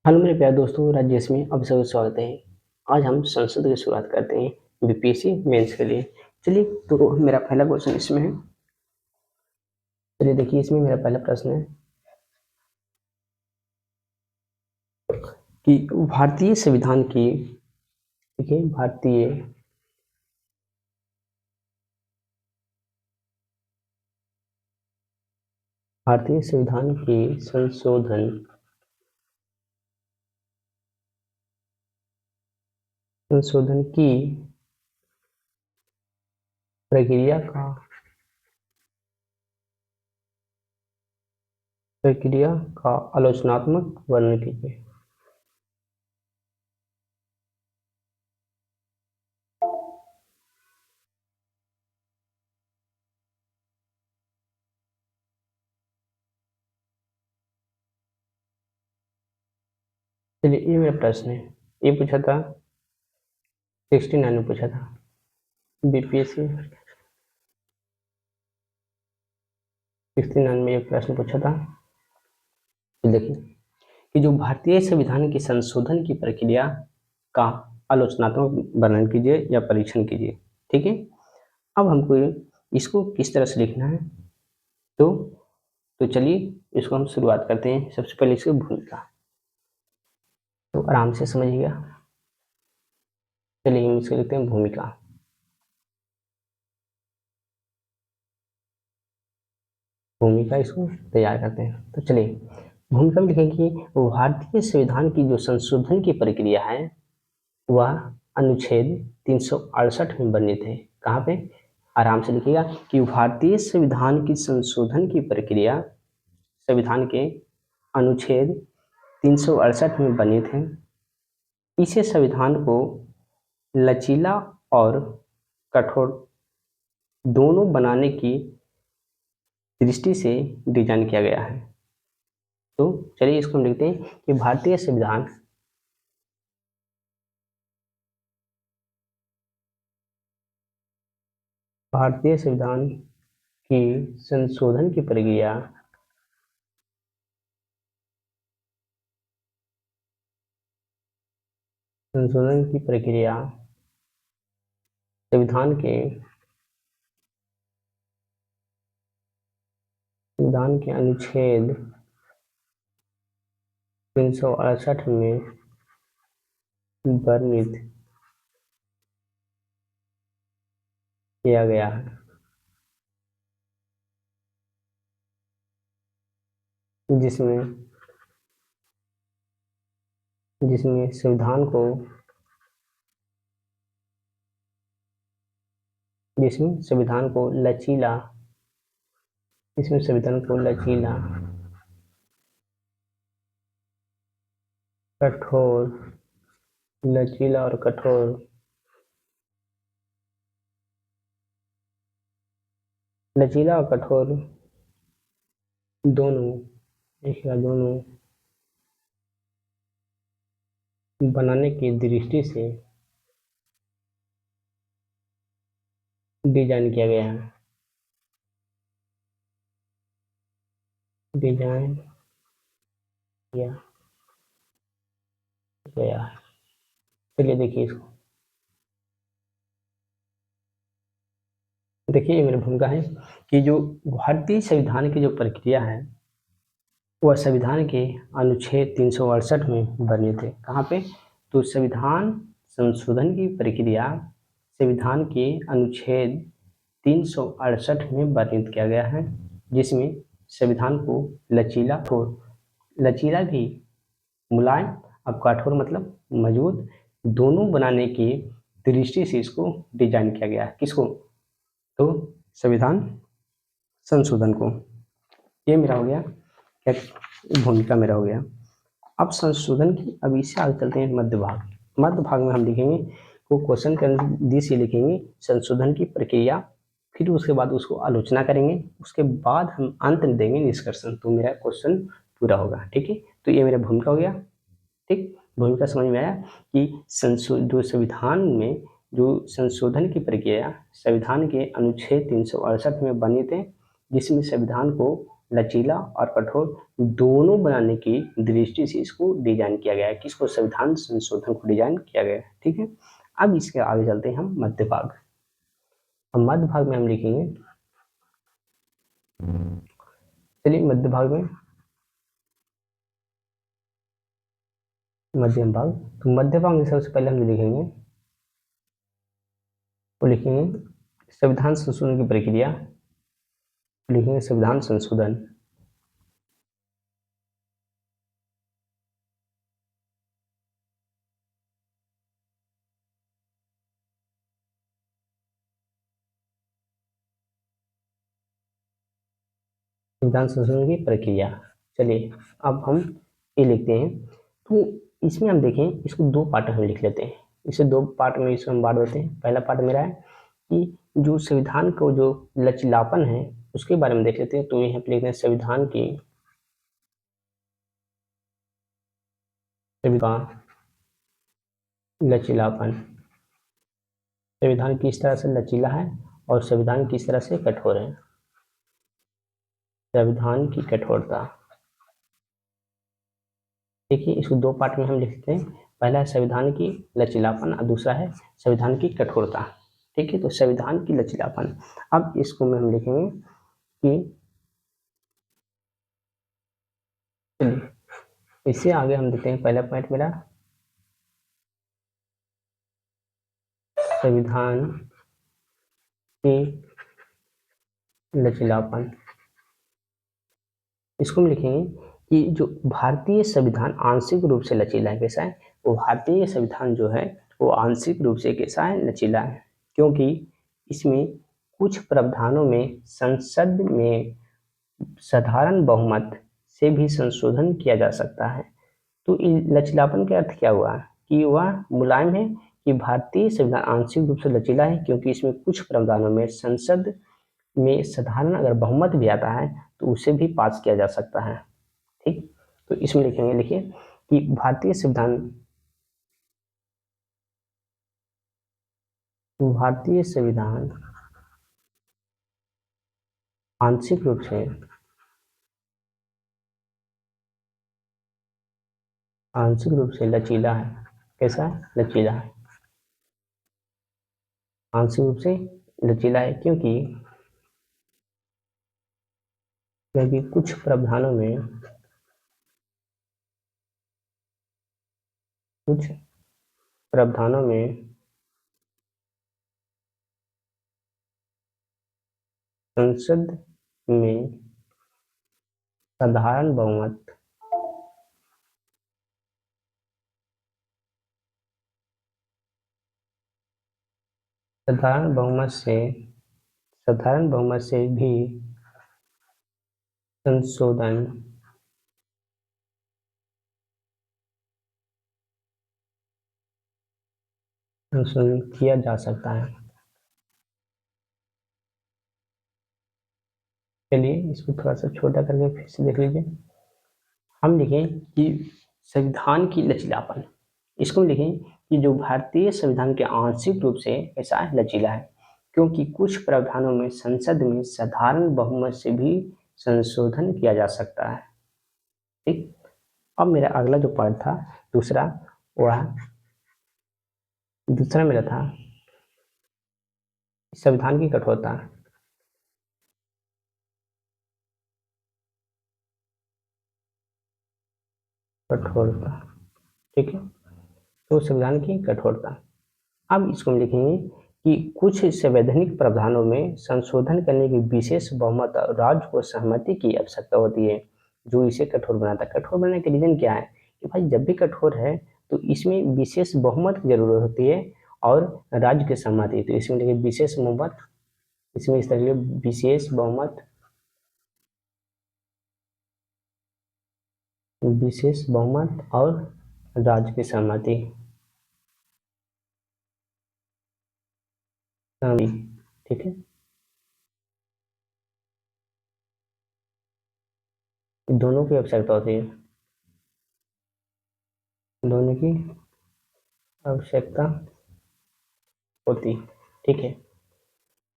Hello मेरे प्यारे दोस्तों, राजेश में आप सभी स्वागत है। आज हम संस्कृत की शुरुआत करते हैं बीपीएससी मेंस के लिए। चलिए, तो मेरा पहला क्वेश्चन इसमें है। चलिए देखिए, इसमें मेरा पहला प्रश्न है कि भारतीय संविधान की, ठीक है, भारतीय संविधान की संशोधन की प्रक्रिया का आलोचनात्मक वर्णन कीजिए। चलिए, ये मेरा प्रश्न है। ये पूछा था 69 में पूछा था बीपीएससी 69 में एक प्रश्न पूछा था। तो देखिए कि जो भारतीय संविधान के संशोधन की प्रक्रिया का आलोचनात्मक वर्णन कीजिए या परीक्षण कीजिए। ठीक है, अब हमको इसको किस तरह से लिखना है, तो चलिए इसको हम शुरुआत करते हैं। सबसे पहले इसकी भूमिका, तो आराम से समझिएगा। चलिए हम इसको लिखते हैं भूमिका। इसको तैयार करते हैं। तो चलिए भूमिका में लिखेंगे कि भारतीय संविधान की जो संशोधन की प्रक्रिया है वह अनुच्छेद 368 में वर्णित है। कहाँ पे? आराम से लिखिएगा कि भारतीय संविधान की संशोधन की प्रक्रिया संविधान के अनुच्छेद 368 में वर्णित है। इसे संविधान को लचीला और कठोर दोनों बनाने की दृष्टि से डिजाइन किया गया है। तो चलिए इसको हम लिखते हैं कि भारतीय संविधान की संशोधन की प्रक्रिया संविधान के अनुच्छेद 368 में वर्णित किया गया है, जिसमें संविधान को लचीला कठोर लचीला और कठोर दोनों बनाने की दृष्टि से डिजाइन किया गया है। डिजाइन किया गया है। चलिए देखिए इसको। देखिए ये मेरी भूमिका है कि जो भारतीय संविधान की जो प्रक्रिया है वह संविधान के अनुच्छेद 368 में वर्णित है। कहाँ पे? तो संविधान संशोधन की प्रक्रिया संविधान के अनुच्छेद 368 में वर्णित किया गया है, जिसमें संविधान को लचीला भी, मुलायम, अब कठोर मतलब मजबूत, दोनों बनाने की दृष्टि से इसको डिजाइन किया गया है। किसको? तो संविधान संशोधन को। ये मेरा हो गया, क्या भूमिका मेरा हो गया। अब संशोधन की, अब इससे आगे चलते हैं मध्य भाग में हम लिखेंगे वो क्वेश्चन के दिस ये लिखेंगे संशोधन की प्रक्रिया, फिर उसके बाद उसको आलोचना करेंगे, उसके बाद हम अंत में देंगे निष्कर्षण। तो मेरा क्वेश्चन पूरा होगा। ठीक है, तो ये मेरा भूमिका हो गया। ठीक, भूमिका समझ में आया कि जो संविधान में जो संशोधन की प्रक्रिया संविधान के अनुच्छेद 368 में वर्णित है, जिसमें संविधान को लचीला और कठोर दोनों बनाने की दृष्टि से इसको डिजाइन किया गया है। किसको? संविधान संशोधन को डिजाइन किया गया है। ठीक है, अब इसके आगे चलते हैं हम मध्य भाग। अब मध्य भाग में हम लिखेंगे, चलिए मध्य भाग में मध्यम भाग, तो मध्य भाग में सबसे पहले हम जो लिखेंगे वो लिखेंगे संविधान संशोधन की प्रक्रिया, लिखेंगे संविधान संशोधन। संविधान संशोधन की प्रक्रिया, चलिए अब हम ये लिखते हैं। तो इसमें हम देखें, इसको दो पार्ट हम लिख लेते हैं, इसे दो पार्ट में इसको हम बांट देते हैं। पहला पार्ट मेरा है कि जो संविधान को जो लचीलापन है उसके बारे में देख लेते हैं। तो यहाँ पे लिखते हैं संविधान की लचीलापन, संविधान किस तरह से लचीला है और संविधान किस तरह से कठोर है। संविधान की कठोरता, देखिए इसको दो पार्ट में हम लिखते हैं। पहला है संविधान की लचीलापन और दूसरा है संविधान की कठोरता। ठीक है, तो संविधान की लचीलापन, अब इसको में हम लिखेंगे कि इससे आगे हम देते हैं पहला पॉइंट मेरा संविधान की लचीलापन। इसको हम लिखेंगे कि जो भारतीय संविधान आंशिक रूप से लचीला है। कैसा है? वो भारतीय संविधान जो है वो आंशिक रूप से कैसा है? लचीला है, क्योंकि इसमें कुछ प्रावधानों में संसद में साधारण बहुमत से भी संशोधन किया जा सकता है। तो लचीलापन का अर्थ क्या हुआ कि वह मुलायम है, कि भारतीय संविधान आंशिक रूप से लचीला है क्योंकि इसमें कुछ प्रावधानों में संसद में साधारण अगर बहुमत भी आता है तो उसे भी पास किया जा सकता है। ठीक, तो इसमें लिखेंगे, लिखिए कि भारतीय संविधान आंशिक रूप से लचीला है। कैसा है? लचीला है, आंशिक रूप से लचीला है क्योंकि कुछ प्रावधानों में संसद में साधारण बहुमत साधारण बहुमत से भी संशोधन किया जा सकता है। चलिए इसको थोड़ा सा छोटा करके फिर से देख लीजिए। हम लिखें कि संविधान की लचीलापन, इसको लिखें कि जो भारतीय संविधान के आंशिक रूप से ऐसा है लचीला है क्योंकि कुछ प्रावधानों में संसद में साधारण बहुमत से भी संशोधन किया जा सकता है। ठीक, अब मेरा अगला जो पॉइंट था दूसरा, वह दूसरा मेरा था संविधान की कठोरता। ठीक है, तो संविधान की कठोरता, अब इसको हम लिखेंगे कि कुछ संवैधानिक प्रावधानों में संशोधन करने की विशेष बहुमत और राज्य को सहमति की आवश्यकता होती है, जो इसे कठोर बनाता है। कठोर बनाने का रीजन क्या है कि भाई जब भी कठोर है तो इसमें विशेष बहुमत की जरूरत होती है और राज्य की सहमति। तो इसमें लिखे विशेष बहुमत, इसमें इस तरह विशेष बहुमत, और राज्य की सहमति। ठीक है, दोनों की आवश्यकता होती है, दोनों की आवश्यकता होती। ठीक है,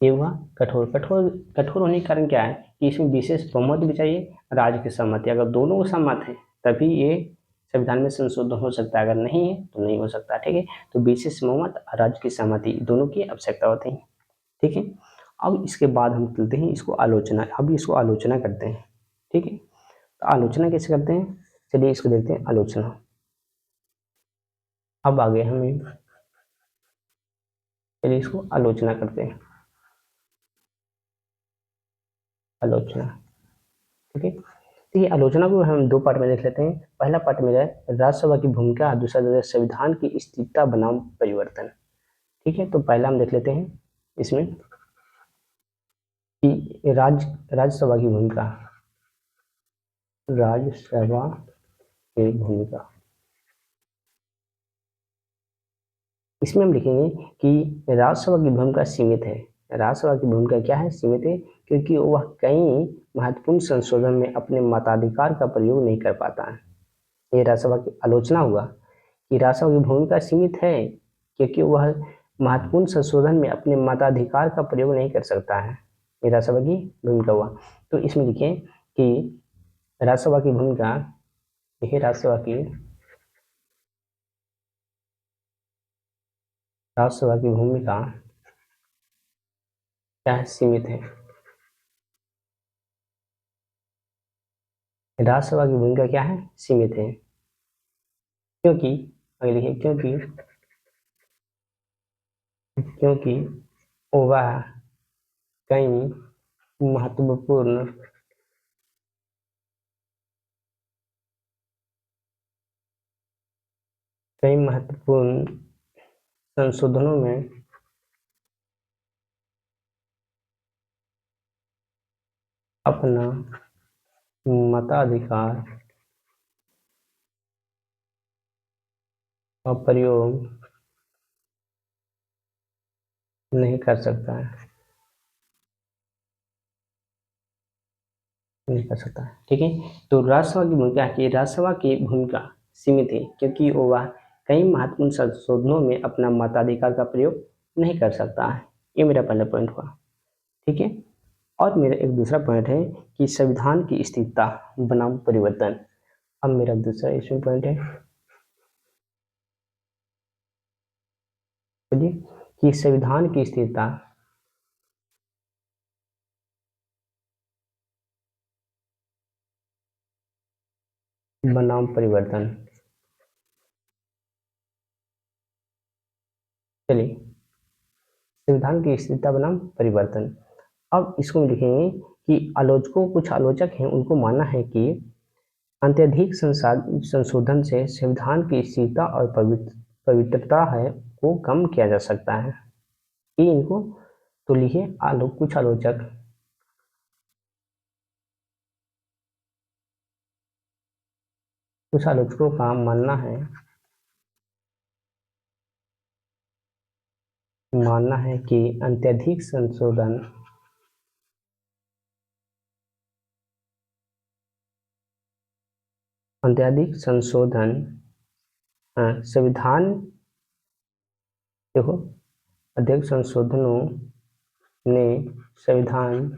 ये हुआ कठोर। कठोर कठोर होने के कारण क्या है कि इसमें विशेष बहुमत भी चाहिए, राज्य की सहमति। अगर दोनों सहमत है तभी ये संविधान में संशोधन हो सकता है, अगर नहीं है तो नहीं हो सकता। ठीक है, तो विशेष बहुमत और राज्य की सहमति दोनों की आवश्यकता होती है। ठीक है, अब इसके बाद हम चलते हैं इसको आलोचना। अब इसको आलोचना करते हैं। ठीक है, तो आलोचना कैसे करते हैं, चलिए इसको देखते हैं आलोचना। अब आगे हमें, चलिए इसको आलोचना करते हैं। आलोचना, ठीक है। तो ये आलोचना को हम दो पार्ट में देख लेते हैं। पहला पार्ट मेरा है राज्यसभा की भूमिका, दूसरा संविधान की स्थिरता बनाम परिवर्तन। ठीक है, तो पहला हम देख लेते हैं इसमें कि राज्यसभा की भूमिका, राज्यसभा की भूमिका। इसमें हम लिखेंगे कि राज्यसभा की भूमिका सीमित है। राज्यसभा की भूमिका क्या है, सीमित है, क्योंकि वह कई महत्वपूर्ण संशोधन में अपने मताधिकार का प्रयोग नहीं कर पाता है। ये राज्यसभा की आलोचना हुआ कि राज्यसभा की भूमिका सीमित है क्योंकि वह महत्वपूर्ण संशोधन में अपने मताधिकार का प्रयोग नहीं कर सकता है। ये राज्यसभा की भूमिका हुआ। तो इसमें लिखें कि राज्यसभा की भूमिका, देखिए राज्यसभा की भूमिका क्या है, सीमित है। राज्यसभा की भूमिका क्या है, सीमित है, क्योंकि आगे लिखिए क्योंकि वह कई महत्वपूर्ण संशोधनों में अपना मताधिकार का प्रयोग नहीं कर सकता है, नहीं कर सकता है। ठीक है, तो राज्यसभा की भूमिका की, राज्यसभा की भूमिका सीमित है क्योंकि वह कई महत्वपूर्ण संशोधनों में अपना मताधिकार का प्रयोग नहीं कर सकता है। ये मेरा पहला पॉइंट हुआ। ठीक है, और मेरा एक दूसरा पॉइंट है कि संविधान की स्थिरता बनाम परिवर्तन। अब मेरा दूसरा इसमें पॉइंट है, चलिए, कि संविधान की स्थिरता बनाम परिवर्तन। चलिए, संविधान की स्थिरता बनाम परिवर्तन। अब इसको लिखेंगे कि कुछ आलोचक हैं, उनको मानना है कि अत्यधिक संशोधन से संविधान की स्थिरता और पवित्रता है को कम किया जा सकता है। ये इनको, तो लिखिए कुछ आलोचकों का मानना है कि अत्यधिक संशोधन संविधान, देखो, अधिक संशोधनों ने संविधान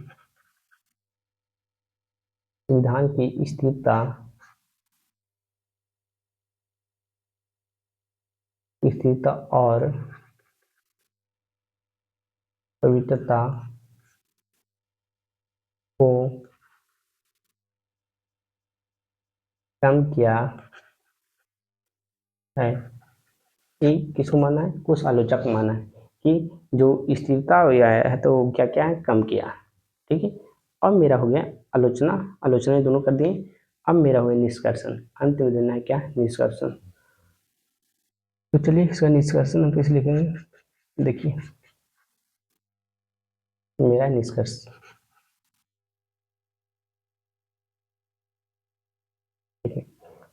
की स्थिरता और पवित्रता को कम किया है। ये किसको माना है, कुछ आलोचक माना है कि जो स्थिरता आया है तो क्या क्या है, कम किया। ठीक है, अब मेरा हो गया आलोचना, आलोचना दोनों कर दिए। अब मेरा हो गया निष्कर्षण, अंत में देना है क्या, निष्कर्षण। तो चलिए इसका निष्कर्षण हम कैसे लिखेंगे, देखिए मेरा निष्कर्ष, ठीक है।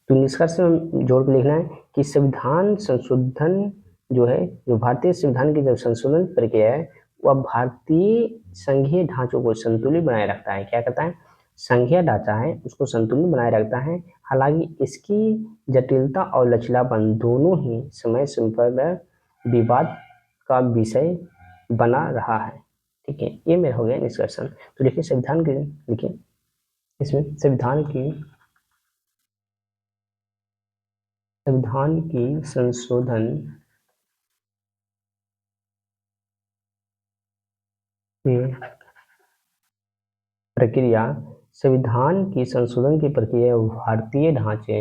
तो निष्कर्ष में जोड़ के लिखना है कि संविधान संशोधन जो है, जो भारतीय संविधान की जब संशोधन प्रक्रिया है, वह भारतीय संघीय ढांचों को संतुलित बनाए रखता है। क्या करता है, संघीय ढांचा है उसको संतुलित बनाए रखता है। हालांकि इसकी जटिलता और लचीलापन दोनों ही समय समय पर विवाद का विषय बना रहा है। ठीक है, ये मेरा हो गया निष्कर्षण। तो देखिए संविधान के, देखिए इसमें संविधान की संशोधन की प्रक्रिया, संविधान की संशोधन की प्रक्रिया भारतीय ढांचे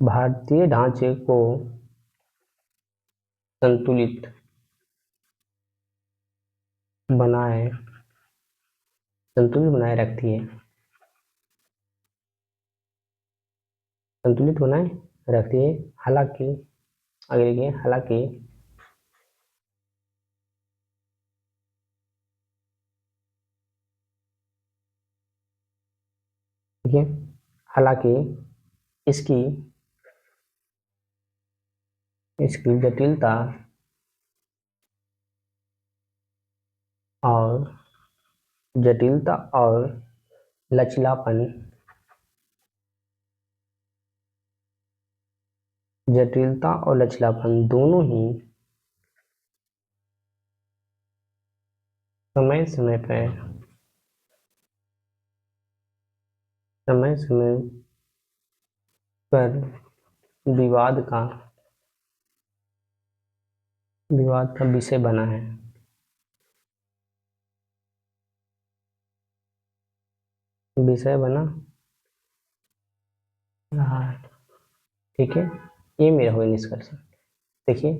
भारतीय ढांचे को संतुलित बनाए रखती है, संतुलित बनाए रखती है। हालांकि आगे देखिए, हालांकि देखिए, हालांकि इसकी जटिलता और लचीलापन दोनों ही समय समय पर विवाद का विषय बना है। विषय बना रहा है, ठीक है, ये मेरा हुआ निष्कर्ष। देखिए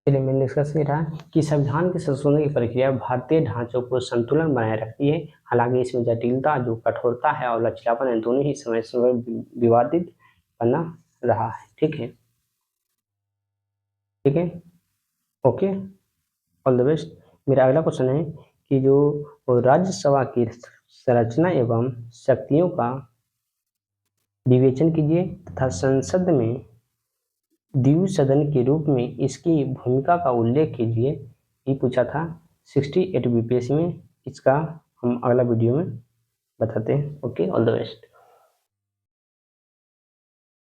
चलिए, मेरा निष्कर्ष ये रहा कि संविधान के संशोधन की प्रक्रिया भारतीय ढांचों को संतुलन बनाए रखती है। हालांकि इसमें जटिलता, जो कठोरता है, और लचीलापन है, दोनों ही समय समय विवादित बना रहा है। ठीक है, ठीक है, ओके, ऑल द बेस्ट। मेरा अगला क्वेश्चन है कि जो राज्यसभा की संरचना एवं शक्तियों का विवेचन कीजिए तथा संसद में द्विसदन के रूप में इसकी भूमिका का उल्लेख कीजिए। ये पूछा था 68 बीपीएससी में। इसका हम अगला वीडियो में बताते हैं। Okay, all the best.